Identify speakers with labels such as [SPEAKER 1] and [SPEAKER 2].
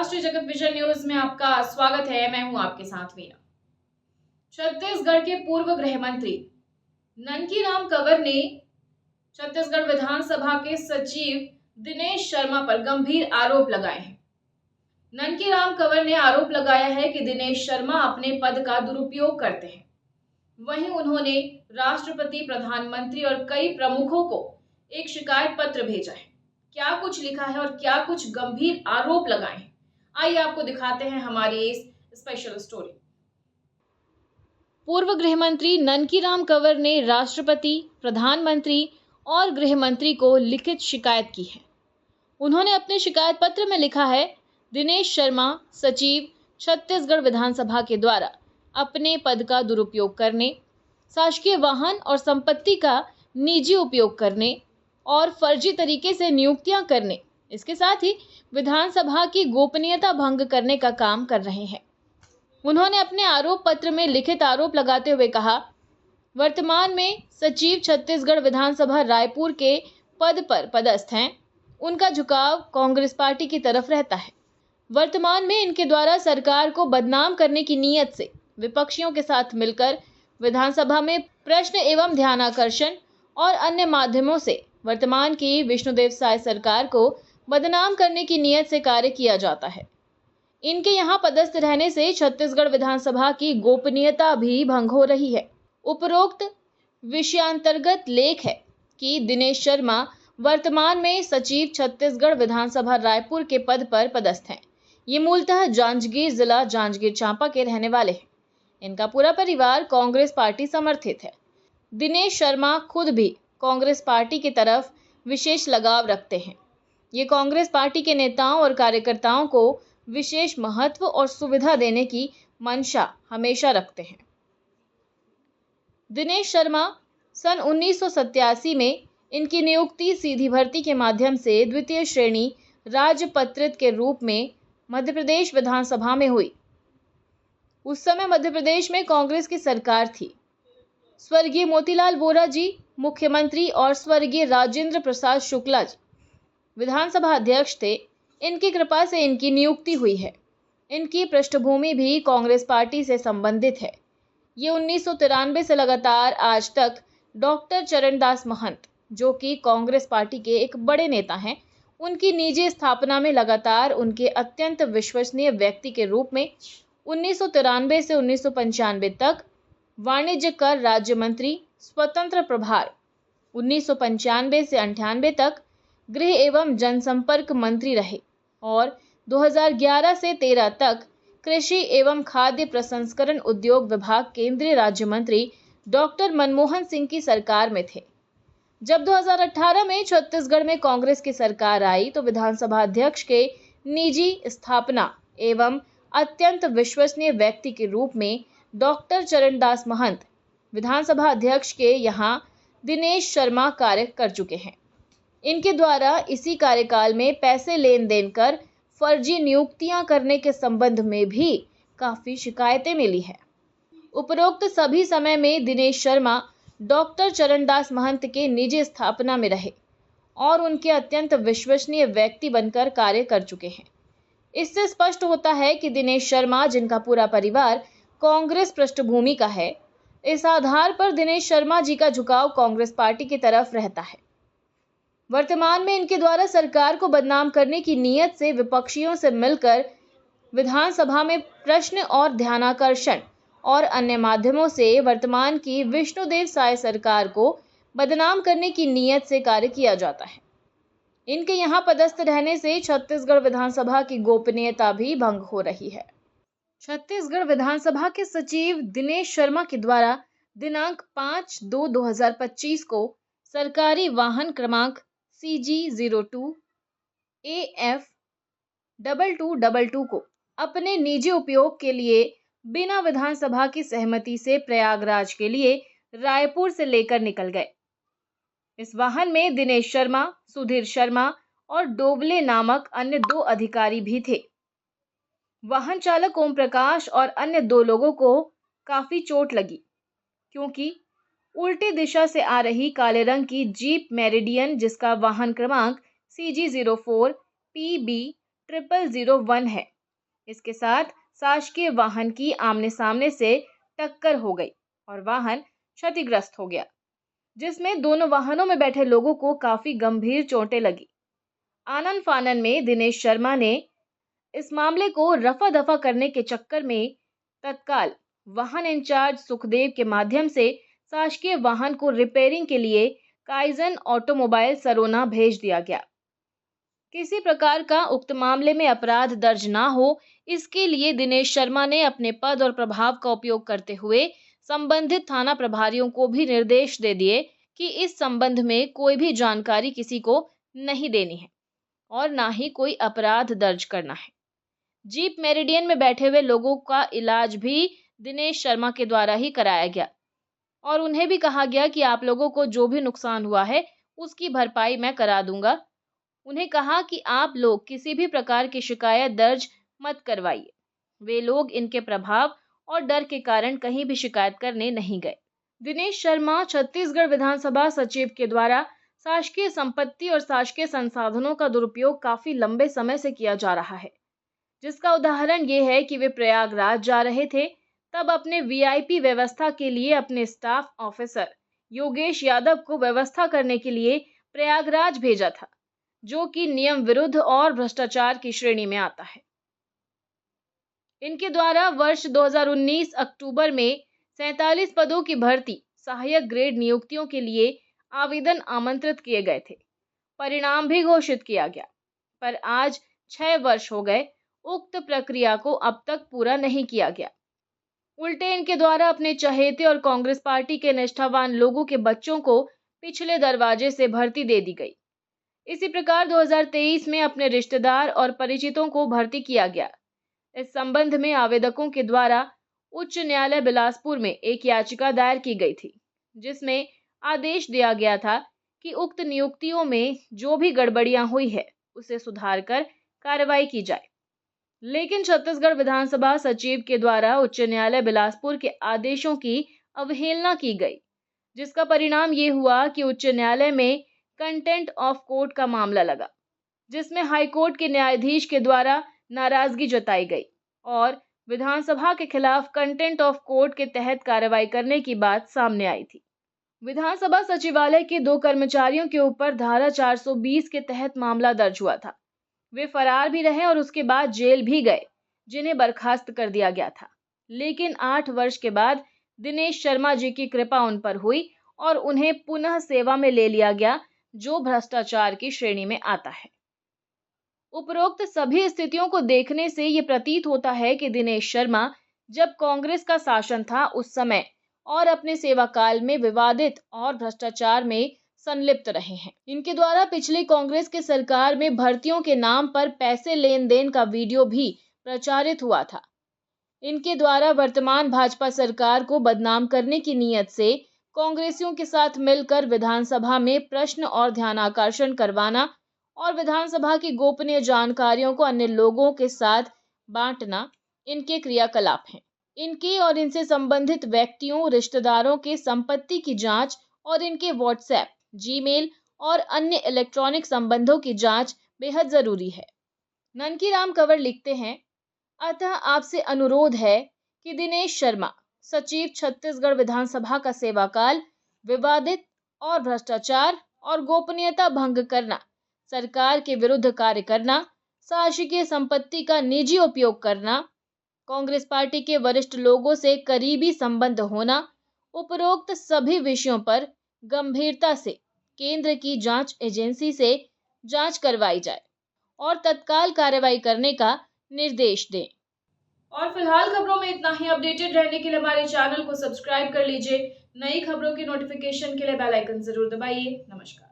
[SPEAKER 1] राष्ट्रीय जगत vision news में आपका स्वागत है। मैं हूं आपके साथ मीना। छत्तीसगढ़ के पूर्व गृह मंत्री ननकीराम कंवर ने छत्तीसगढ़ विधानसभा के सचिव दिनेश शर्मा पर गंभीर आरोप लगाए हैं। ननकीराम कंवर ने आरोप लगाया है कि दिनेश शर्मा अपने पद का दुरुपयोग करते हैं। वहीं उन्होंने राष्ट्रपति, प्रधानमंत्री और कई प्रमुखों को एक शिकायत पत्र भेजा है। क्या कुछ लिखा है और क्या कुछ गंभीर आरोप लगाए हैं, आइए आपको दिखाते हैं हमारी इस स्पेशल स्टोरी। पूर्व गृह मंत्री ननकीराम कंवर ने राष्ट्रपति, प्रधानमंत्री और गृह मंत्री को लिखित शिकायत की है। उन्होंने अपने शिकायत पत्र में लिखा है, दिनेश शर्मा सचिव छत्तीसगढ़ विधानसभा के द्वारा अपने पद का दुरुपयोग करने, शासकीय वाहन और संपत्ति का निजी उपयोग करने और फर्जी तरीके से नियुक्तियां करने, इसके साथ ही विधानसभा की गोपनीयता भंग करने का काम कर रहे हैं। उन्होंने अपने आरोप पत्र में लिखित आरोप लगाते हुए कहा, वर्तमान में सचिव छत्तीसगढ़ विधानसभा रायपुर के पद पर पदस्थ हैं। उनका झुकाव कांग्रेस पार्टी की तरफ रहता है। वर्तमान में इनके द्वारा सरकार को बदनाम करने की नीयत से विपक्षियों के साथ मिलकर विधानसभा में प्रश्न एवं ध्यानाकर्षण और अन्य माध्यमों से वर्तमान की विष्णुदेव साय सरकार को बदनाम करने की नीयत से कार्य किया जाता है। इनके यहाँ पदस्थ रहने से छत्तीसगढ़ विधानसभा की गोपनीयता भी भंग हो रही है। उपरोक्त विषयांतर्गत लेख है कि दिनेश शर्मा वर्तमान में सचिव छत्तीसगढ़ विधानसभा रायपुर के पद पर पदस्थ हैं। ये मूलतः जांजगीर जिला जांजगीर चांपा के रहने वाले हैं। इनका पूरा परिवार कांग्रेस पार्टी समर्थित है। दिनेश शर्मा खुद भी कांग्रेस पार्टी की तरफ विशेष लगाव रखते हैं। ये कांग्रेस पार्टी के नेताओं और कार्यकर्ताओं को विशेष महत्व और सुविधा देने की मंशा हमेशा रखते हैं। दिनेश शर्मा सन 1987 में इनकी नियुक्ति सीधी भर्ती के माध्यम से द्वितीय श्रेणी राजपत्रित के रूप में मध्य प्रदेश विधानसभा में हुई। उस समय मध्य प्रदेश में कांग्रेस की सरकार थी। स्वर्गीय मोतीलाल वोरा जी मुख्यमंत्री और स्वर्गीय राजेंद्र प्रसाद शुक्ला जी विधानसभा अध्यक्ष थे। इनकी कृपा से इनकी नियुक्ति हुई है। इनकी पृष्ठभूमि भी कांग्रेस पार्टी से संबंधित है। ये 1993 से लगातार आज तक डॉक्टर चरणदास महंत, जो कि कांग्रेस पार्टी के एक बड़े नेता हैं, उनकी निजी स्थापना में लगातार उनके अत्यंत विश्वसनीय व्यक्ति के रूप में 1993 से 1995 तक वाणिज्य कर राज्य मंत्री, स्वतंत्र प्रभार, 1995 से 98 तक गृह एवं जनसंपर्क मंत्री रहे और 2011 से 13 तक कृषि एवं खाद्य प्रसंस्करण उद्योग विभाग केंद्रीय राज्य मंत्री डॉक्टर मनमोहन सिंह की सरकार में थे। जब 2018 में छत्तीसगढ़ में कांग्रेस की सरकार आई तो विधानसभा अध्यक्ष के निजी स्थापना एवं अत्यंत विश्वसनीय व्यक्ति के रूप में डॉक्टर चरणदास महंत विधानसभा अध्यक्ष के यहाँ दिनेश शर्मा कार्य कर चुके हैं। इनके द्वारा इसी कार्यकाल में पैसे लेन देन कर फर्जी नियुक्तियां करने के संबंध में भी काफी शिकायतें मिली है। उपरोक्त सभी समय में दिनेश शर्मा डॉक्टर चरणदास महंत के निजी स्थापना में रहे और उनके अत्यंत विश्वसनीय व्यक्ति बनकर कार्य कर चुके हैं। इससे स्पष्ट होता है कि दिनेश शर्मा, जिनका पूरा परिवार कांग्रेस पृष्ठभूमि का है, इस आधार पर दिनेश शर्मा जी का झुकाव कांग्रेस पार्टी की तरफ रहता है। वर्तमान में इनके द्वारा सरकार को बदनाम करने की नीयत से विपक्षियों से मिलकर विधानसभा में प्रश्न और ध्यानाकर्षण और अन्य माध्यमों से वर्तमान की विष्णुदेव साय सरकार को बदनाम करने की नीयत से कार्य किया जाता है। इनके यहाँ पदस्थ रहने से छत्तीसगढ़ विधानसभा की गोपनीयता भी भंग हो रही है। छत्तीसगढ़ विधानसभा के सचिव दिनेश शर्मा के द्वारा दिनांक 5/2/2025 को सरकारी वाहन क्रमांक CG02 AF 2222 को अपने निजी उपयोग के लिए बिना विधानसभा की सहमति से प्रयागराज के लिए रायपुर से लेकर निकल गए। इस वाहन में दिनेश शर्मा, सुधीर शर्मा और डोबले नामक अन्य 2 अधिकारी भी थे। वाहन चालक ओम प्रकाश और अन्य 2 लोगों को काफी चोट लगी, क्योंकि उल्टी दिशा से आ रही काले रंग की जीप मेरिडियन, जिसका वाहन क्रमांक CG04 PB 0001 है, इसके साथ शासकीय वाहन की आमने सामने से टक्कर हो गई और वाहन क्षतिग्रस्त हो गया, जिसमें दोनों वाहनों में बैठे लोगों को काफी गंभीर चोटें लगी। आनन फानन में दिनेश शर्मा ने इस मामले को रफा दफा करने के चक्कर में तत्काल वाहन इंचार्ज सुखदेव के माध्यम से शासकीय वाहन को रिपेयरिंग के लिए काइजन ऑटोमोबाइल सरोना भेज दिया गया। किसी प्रकार का उक्त मामले में अपराध दर्ज ना हो, इसके लिए दिनेश शर्मा ने अपने पद और प्रभाव का उपयोग करते हुए संबंधित थाना प्रभारियों को भी निर्देश दे दिए कि इस संबंध में कोई भी जानकारी किसी को नहीं देनी है और ना ही कोई अपराध दर्ज करना है। जीप मेरिडियन में बैठे हुए लोगों का इलाज भी दिनेश शर्मा के द्वारा ही कराया गया और उन्हें भी कहा गया कि आप लोगों को जो भी नुकसान हुआ है उसकी भरपाई मैं करा दूंगा। उन्हें कहा कि आप लोग किसी भी प्रकार की शिकायत दर्ज मत करवाइए। वे लोग इनके प्रभाव और डर के कारण कहीं भी शिकायत करने नहीं गए। दिनेश शर्मा छत्तीसगढ़ विधानसभा सचिव के द्वारा शासकीय संपत्ति और शासकीय संसाधनों का दुरुपयोग काफी लंबे समय से किया जा रहा है, जिसका उदाहरण ये है कि वे प्रयागराज जा रहे थे, तब अपने वीआईपी व्यवस्था के लिए अपने स्टाफ ऑफिसर योगेश यादव को व्यवस्था करने के लिए प्रयागराज भेजा था, जो कि नियम विरुद्ध और भ्रष्टाचार की श्रेणी में आता है। इनके द्वारा वर्ष 2019 अक्टूबर में 47 पदों की भर्ती सहायक ग्रेड नियुक्तियों के लिए आवेदन आमंत्रित किए गए थे। परिणाम भी घोषित किया गया, पर आज 6 वर्ष हो गए, उक्त प्रक्रिया को अब तक पूरा नहीं किया गया। उल्टे इनके द्वारा अपने चहेते और कांग्रेस पार्टी के निष्ठावान लोगों के बच्चों को पिछले दरवाजे से भर्ती दे दी गई। इसी प्रकार 2023 में अपने रिश्तेदार और परिचितों को भर्ती किया गया। इस संबंध में आवेदकों के द्वारा उच्च न्यायालय बिलासपुर में एक याचिका दायर की गई थी, जिसमें आदेश दिया गया था कि उक्त नियुक्तियों में जो भी गड़बड़ियां हुई है उसे सुधार कर कार्रवाई की जाए। लेकिन छत्तीसगढ़ विधानसभा सचिव के द्वारा उच्च न्यायालय बिलासपुर के आदेशों की अवहेलना की गई, जिसका परिणाम ये हुआ कि उच्च न्यायालय में कंटेंट ऑफ कोर्ट का मामला लगा, जिसमें हाईकोर्ट के न्यायाधीश के द्वारा नाराजगी जताई गई और विधानसभा के खिलाफ कंटेंट ऑफ कोर्ट के तहत कार्रवाई करने की बात सामने आई थी। विधानसभा सचिवालय के 2 कर्मचारियों के ऊपर धारा 420 के तहत मामला दर्ज हुआ था। वे फरार भी रहे और उसके बाद जेल भी गए, जिन्हें बर्खास्त कर दिया गया था। लेकिन 8 वर्ष के बाद दिनेश शर्मा जी की कृपा उन पर हुई और उन्हें पुनः सेवा में ले लिया गया, जो भ्रष्टाचार की श्रेणी में आता है। उपरोक्त सभी स्थितियों को देखने से ये प्रतीत होता है कि दिनेश शर्मा जब कांग्रेस का शासन था उस समय और अपने सेवा काल में विवादित और भ्रष्टाचार में संलिप्त रहे हैं। इनके द्वारा पिछली कांग्रेस के सरकार में भर्तियों के नाम पर पैसे लेन देन का वीडियो भी प्रचारित हुआ था। इनके द्वारा वर्तमान भाजपा सरकार को बदनाम करने की नीयत से कांग्रेसियों के साथ मिलकर विधानसभा में प्रश्न और ध्यानाकर्षण करवाना और विधानसभा की गोपनीय जानकारियों को अन्य लोगों के साथ बांटना इनके क्रियाकलाप हैं। इनके और इनसे संबंधित व्यक्तियों, रिश्तेदारों के संपत्ति की जांच और इनके व्हाट्सएप, जीमेल और अन्य इलेक्ट्रॉनिक संबंधों की जांच बेहद जरूरी है। ननकी राम कंवर लिखते हैं, अतः आपसे अनुरोध है कि दिनेश शर्मा सचिव छत्तीसगढ़ विधानसभा का सेवाकाल विवादित और भ्रष्टाचार और गोपनीयता भंग करना, सरकार के विरुद्ध कार्य करना, शासकीय संपत्ति का निजी उपयोग करना, कांग्रेस पार्टी के वरिष्ठ लोगों से करीबी संबंध होना, उपरोक्त सभी विषयों पर गंभीरता से केंद्र की जांच एजेंसी से जांच करवाई जाए और तत्काल कार्रवाई करने का निर्देश दें। और फिलहाल खबरों में इतना ही। अपडेटेड रहने के लिए हमारे चैनल को सब्सक्राइब कर लीजिए। नई खबरों की नोटिफिकेशन के लिए बेल आइकन जरूर दबाइए। नमस्कार।